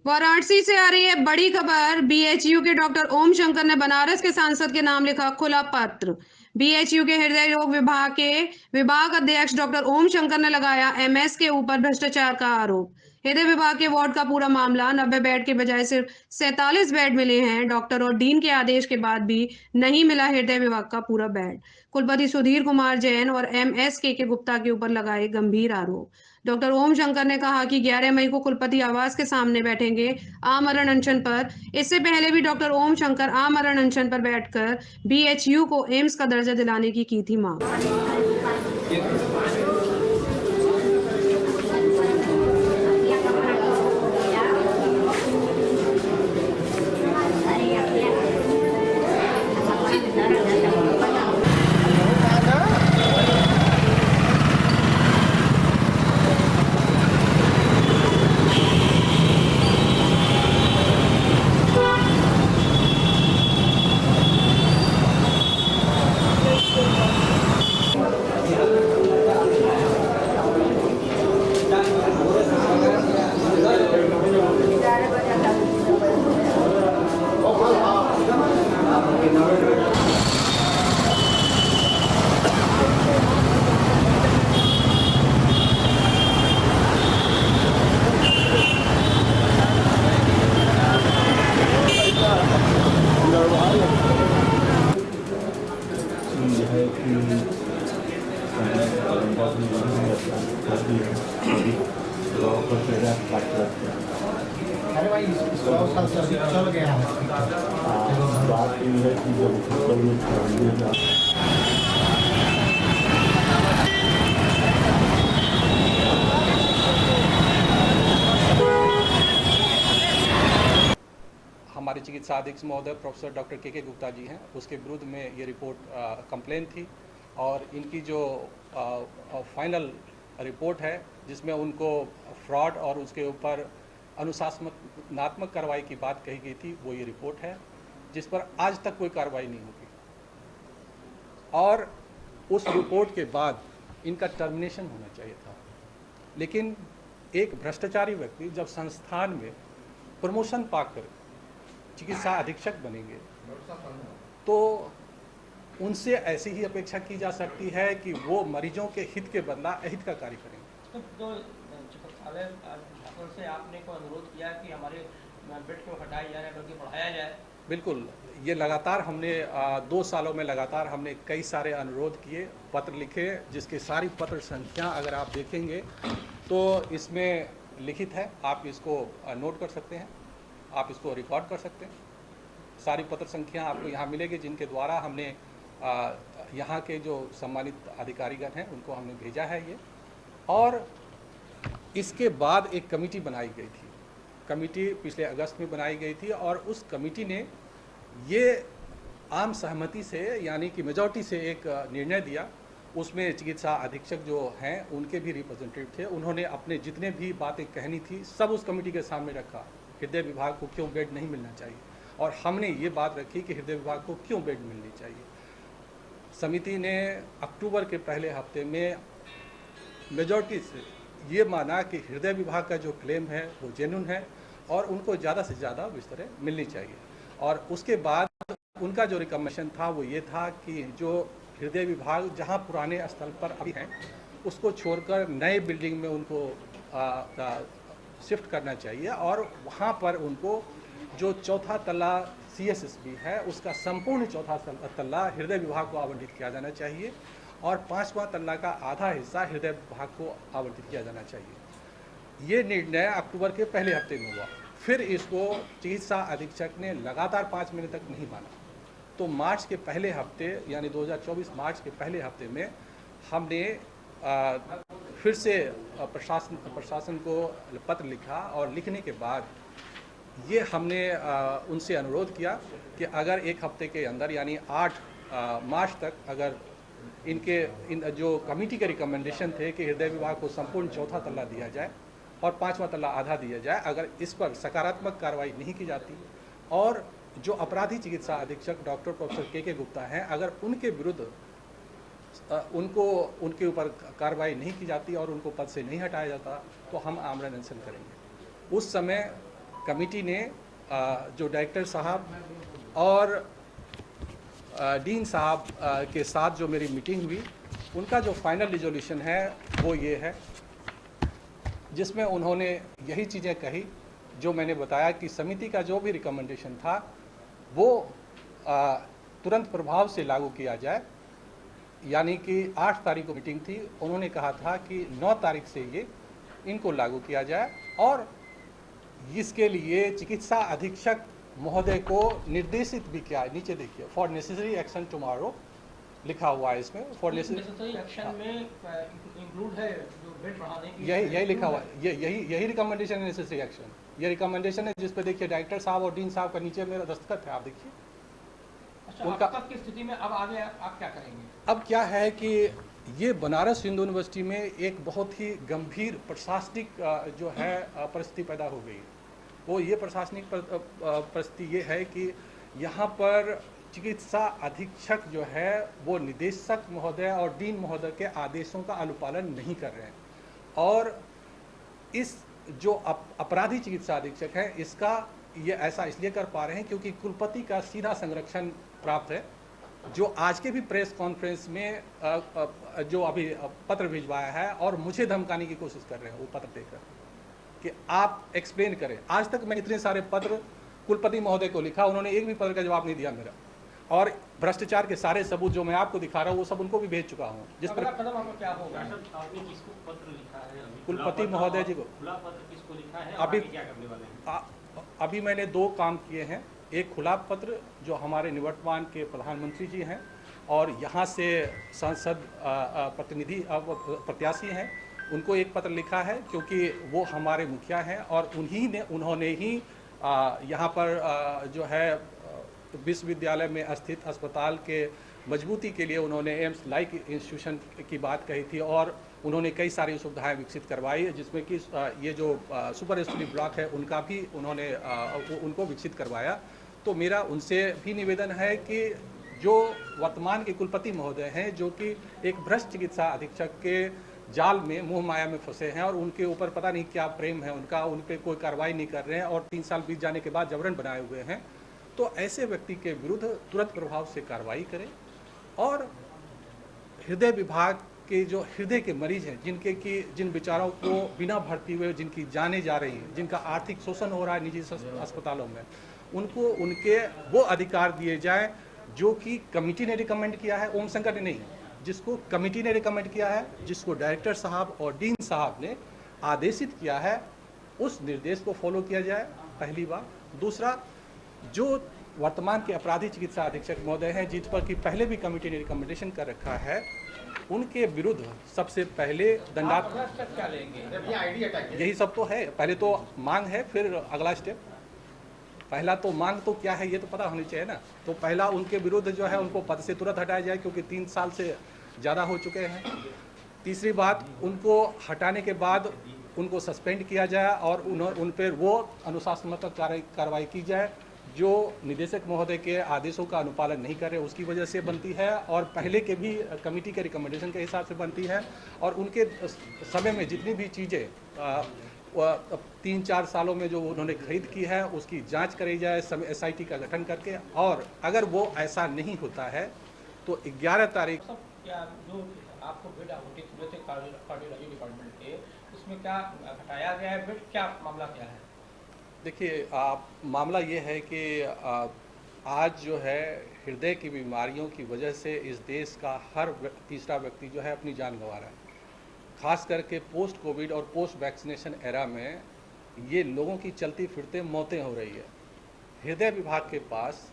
वाराणसी से आ रही है बड़ी खबर। बीएचयू के डॉक्टर ओम शंकर ने बनारस के सांसद के नाम लिखा खुला पत्र। बीएचयू के हृदय रोग विभाग के विभाग अध्यक्ष डॉक्टर ओम शंकर ने लगाया एमएस के ऊपर भ्रष्टाचार का आरोप। हृदय विभाग के वार्ड का पूरा मामला 90 बेड के बजाय सिर्फ 47 बेड मिले हैं। डॉक्टर और डीन के आदेश के बाद भी नहीं मिला हृदय विभाग का पूरा बेड। कुलपति सुधीर कुमार जैन और एमएस के गुप्ता के ऊपर लगाए गंभीर आरोप। डॉक्टर ओम शंकर ने कहा कि 11 मई को कुलपति आवास के सामने बैठेंगे आमरण अनशन पर। इससे पहले भी डॉक्टर ओम शंकर आमरण अनशन पर बैठकर बीएचयू को एम्स का दर्जा दिलाने की थी मांग। अरे भाई 100 साल से चल गया है। बात ये है कि जब होटल में ठहरने हमारे चिकित्सा अधीक्षक महोदय प्रोफेसर डॉक्टर के गुप्ता जी हैं, उसके विरुद्ध में ये रिपोर्ट कंप्लेन थी और इनकी जो फाइनल रिपोर्ट है जिसमें उनको फ्रॉड और उसके ऊपर अनुशासनात्मक कार्रवाई की बात कही गई थी, वो ये रिपोर्ट है जिस पर आज तक कोई कार्रवाई नहीं होगी। और उस रिपोर्ट के बाद इनका टर्मिनेशन होना चाहिए था, लेकिन एक भ्रष्टाचारी व्यक्ति जब संस्थान में प्रमोशन पाकर चिकित्सा अधीक्षक बनेंगे तो उनसे ऐसी ही अपेक्षा की जा सकती है कि वो मरीजों के हित के बदला अहित का कार्य करेंगे। तो चिकित्सालय शासन से आपने को अनुरोध किया कि हमारे बेड को हटाया जाए बल्कि बढ़ाया जाए? बिल्कुल, ये लगातार हमने 2 सालों में लगातार हमने कई सारे अनुरोध किए, पत्र लिखे, जिसकी सारी पत्र संख्या अगर आप देखेंगे तो इसमें लिखित है। आप इसको नोट कर सकते हैं, आप इसको रिकॉर्ड कर सकते हैं। सारी पत्र संख्या आपको यहाँ मिलेगी जिनके द्वारा हमने यहाँ के जो सम्मानित अधिकारीगण हैं उनको हमने भेजा है ये। और इसके बाद एक कमेटी बनाई गई थी, कमेटी पिछले अगस्त में बनाई गई थी और उस कमेटी ने ये आम सहमति से यानी कि मेजॉरिटी से एक निर्णय दिया। उसमें चिकित्सा अधीक्षक जो हैं उनके भी रिप्रेजेंटेटिव थे, उन्होंने अपने जितने भी बातें कहनी थी सब उस कमेटी के सामने रखा। हृदय विभाग को क्यों बेड नहीं मिलना चाहिए और हमने ये बात रखी कि हृदय विभाग को क्यों बेड मिलनी चाहिए। समिति ने अक्टूबर के पहले हफ्ते में मेजॉरिटी से ये माना कि हृदय विभाग का जो क्लेम है वो जेन्युइन है और उनको ज़्यादा से ज़्यादा बिस्तरें मिलनी चाहिए। और उसके बाद उनका जो रिकमेंडेशन था वो ये था कि जो हृदय विभाग जहाँ पुराने स्थल पर अभी हैं उसको छोड़कर नए बिल्डिंग में उनको शिफ्ट करना चाहिए और वहाँ पर उनको जो चौथा तल्ला CSSB है उसका संपूर्ण चौथा तल्ला हृदय विभाग को आवंटित किया जाना चाहिए और 5वां तल्ला का आधा हिस्सा हृदय विभाग को आवंटित किया जाना चाहिए। ये निर्णय अक्टूबर के पहले हफ्ते में हुआ। फिर इसको चिकित्सा अधीक्षक ने लगातार 5 महीने तक नहीं माना, तो मार्च के पहले हफ्ते यानी 2024 मार्च के पहले हफ्ते में हमने फिर से प्रशासन को पत्र लिखा और लिखने के बाद ये हमने उनसे अनुरोध किया कि अगर एक हफ्ते के अंदर यानी 8 मार्च तक अगर इन जो कमेटी के रिकमेंडेशन थे कि हृदय विभाग को संपूर्ण चौथा तल्ला दिया जाए और 5वां तल्ला आधा दिया जाए, अगर इस पर सकारात्मक कार्रवाई नहीं की जाती और जो अपराधी चिकित्सा अधीक्षक डॉक्टर प्रोफेसर के गुप्ता हैं अगर उनके विरुद्ध उनके ऊपर कार्रवाई नहीं की जाती और उनको पद से नहीं हटाया जाता तो हम आमरण अनशन करेंगे। उस समय कमेटी ने जो डायरेक्टर साहब और डीन साहब के साथ जो मेरी मीटिंग हुई, उनका जो फाइनल रिजोल्यूशन है वो ये है, जिसमें उन्होंने यही चीज़ें कही जो मैंने बताया कि समिति का जो भी रिकमेंडेशन था वो तुरंत प्रभाव से लागू किया जाए। यानी कि 8 तारीख को मीटिंग थी, उन्होंने कहा था कि 9 तारीख से ये इनको लागू किया जाए और इसके लिए चिकित्सा अधीक्षक महोदय को निर्देशित भी किया है। नीचे देखिए, फॉर नेसेसरी एक्शन टुमारो लिखा हुआ है इसमें। फॉर नेसेसरी एक्शन में इंक्लूड है जो बेड बढ़ाने की, यही लिखा हुआ है, यही रिकमेंडेशन है, नेसेसरी एक्शन। ये रिकमेंडेशन है जिस पे देखिए डायरेक्टर साहब और डीन साहब का नीचे मेरा दस्तखत है, आप देखिए। अच्छा, उनका अब की स्थिति में अब आगे आप क्या करेंगे? अब क्या है कि ये बनारस हिंदू यूनिवर्सिटी में एक बहुत ही गंभीर प्रशासनिक जो है परिस्थिति पैदा हो गई। वो ये प्रशासनिक परिस्थिति ये है कि यहाँ पर चिकित्सा अधीक्षक जो है वो निदेशक महोदय और डीन महोदय के आदेशों का अनुपालन नहीं कर रहे हैं। और इस जो अपराधी चिकित्सा अधीक्षक है, इसका ये ऐसा इसलिए कर पा रहे हैं क्योंकि कुलपति का सीधा संरक्षण प्राप्त है, जो आज के भी प्रेस कॉन्फ्रेंस में जो अभी पत्र भिजवाया है और मुझे धमकाने की कोशिश कर रहे हैं वो पत्र देकर कि आप एक्सप्लेन करें। आज तक मैं इतने सारे पत्र कुलपति महोदय को लिखा, उन्होंने एक भी पत्र का जवाब नहीं दिया मेरा, और भ्रष्टाचार के सारे सबूत जो मैं आपको दिखा रहा हूँ वो सब उनको भी भेज चुका हूँ। जिस पर कदम आपको क्या होगा? आपने किसको पत्र लिखा है? कुलपति महोदय जी को खुला पत्र किसको लिखा है? अभी क्या करने वाले हैं? अभी मैंने 2 काम किए हैं। एक खुला पत्र जो हमारे निवर्तमान के प्रधानमंत्री जी हैं और यहाँ से सांसद प्रतिनिधि प्रत्याशी हैं, उनको एक पत्र लिखा है क्योंकि वो हमारे मुखिया हैं और उन्होंने ही यहाँ पर जो है विश्वविद्यालय में स्थित अस्पताल के मजबूती के लिए उन्होंने एम्स लाइक इंस्टीट्यूशन की बात कही थी और उन्होंने कई सारी सुविधाएं विकसित करवाई, जिसमें कि ये जो सुपर स्पेशलिटी ब्लॉक है उनका भी उन्होंने उनको विकसित करवाया। तो मेरा उनसे भी निवेदन है कि जो वर्तमान के कुलपति महोदय हैं, जो कि एक भ्रष्ट चिकित्सा अधीक्षक के जाल में मोह माया में फंसे हैं और उनके ऊपर पता नहीं क्या प्रेम है उनका, उन पर कोई कार्रवाई नहीं कर रहे हैं और 3 साल बीत जाने के बाद जबरन बनाए हुए हैं, तो ऐसे व्यक्ति के विरुद्ध तुरंत प्रभाव से कार्रवाई करें। और हृदय विभाग के जो हृदय के मरीज हैं, जिन बेचारों को बिना भर्ती हुए जिनकी जानें जा रही हैं, जिनका आर्थिक शोषण हो रहा है निजी अस्पतालों में, उनको उनके वो अधिकार दिए जाए जो कि कमेटी ने रिकमेंड किया है, ओम शंकर ने नहीं, जिसको कमेटी ने रिकमेंड किया है, जिसको डायरेक्टर साहब और डीन साहब ने आदेशित किया है, उस निर्देश को फॉलो किया जाए, पहली बात। दूसरा, जो वर्तमान के अपराधी चिकित्सा अधीक्षक महोदय हैं, जिस पर कि पहले भी कमेटी ने रिकमेंडेशन कर रखा है, उनके विरुद्ध सबसे पहले दंडात्मक क्या लेंगे? यही सब तो है। पहले तो मांग है, फिर अगला स्टेप। पहला तो मांग तो क्या है ये तो पता होनी चाहिए ना। तो पहला उनके विरुद्ध जो है उनको पद से तुरंत हटाया जाए क्योंकि 3 साल से ज़्यादा हो चुके हैं। तीसरी बात, उनको हटाने के बाद उनको सस्पेंड किया जाए और उन पर वो अनुशासनात्मक कार्रवाई की जाए जो निदेशक महोदय के आदेशों का अनुपालन नहीं कर रहे उसकी वजह से बनती है और पहले के भी कमेटी के रिकमेंडेशन के हिसाब से बनती है। और उनके समय में जितनी भी चीज़ें 3-4 सालों में जो उन्होंने खरीद की है उसकी जांच करी जाए SIT का गठन करके। और अगर वो ऐसा नहीं होता है तो 11 तारीख क्या जो आपको बेड आवंटित हुए थे कार्डियोलॉजी डिपार्टमेंट के, उसमें क्या घटाया गया है बेड? क्या मामला क्या है? देखिए, मामला ये है कि आज जो है हृदय की बीमारियों की वजह से इस देश का हर तीसरा व्यक्ति जो है अपनी जान गंवा रहा है। खास करके पोस्ट कोविड और पोस्ट वैक्सीनेशन एरा में ये लोगों की चलती फिरते मौतें हो रही है। हृदय विभाग के पास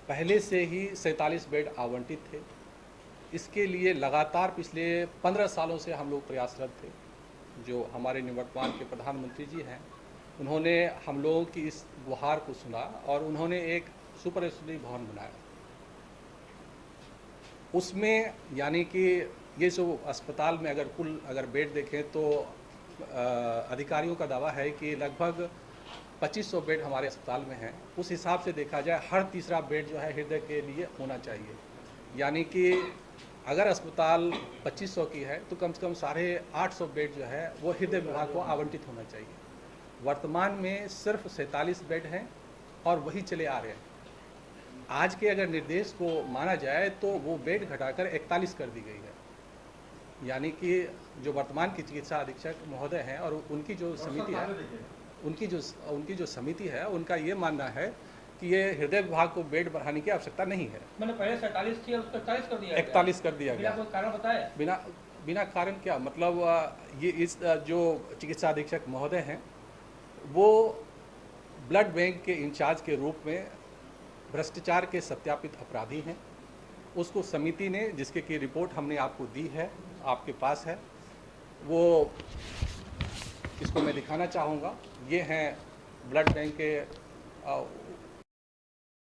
पहले से ही 47 बेड आवंटित थे। इसके लिए लगातार पिछले 15 सालों से हम लोग प्रयासरत थे। जो हमारे निवर्तमान के प्रधानमंत्री जी हैं, उन्होंने हम लोगों की इस गुहार को सुना और उन्होंने एक सुपर स्पेशलिटी भवन बनाया। उसमें यानी कि ये जो अस्पताल में अगर बेड देखें तो अधिकारियों का दावा है कि लगभग 2500 बेड हमारे अस्पताल में हैं। उस हिसाब से देखा जाए हर तीसरा बेड जो है हृदय के लिए होना चाहिए। यानी कि अगर अस्पताल 2500 की है तो कम से कम 850 बेड जो है वो हृदय विभाग को आवंटित होना चाहिए। वर्तमान में सिर्फ 47 बेड हैं और वही चले आ रहे हैं। आज के अगर निर्देश को माना जाए तो वो बेड घटाकर 41 कर दी गई है। यानी कि जो वर्तमान की चिकित्सा अधीक्षक महोदय हैं और उनकी जो समिति है, उनकी जो समिति है, उनका ये मानना है कि ये हृदय विभाग को बेड बढ़ाने की आवश्यकता नहीं है। मैंने पहले 47 थी, उसको 41 कर दिया 41 कर दिया बिना गया। कोई कारण बताया? बिना कारण क्या, मतलब ये इस जो चिकित्सा अधीक्षक महोदय हैं वो ब्लड बैंक के इंचार्ज के रूप में भ्रष्टाचार के सत्यापित अपराधी हैं। उसको समिति ने, जिसके की रिपोर्ट हमने आपको दी है, आपके पास है, वो इसको मैं दिखाना चाहूँगा। ये हैं ब्लड बैंक के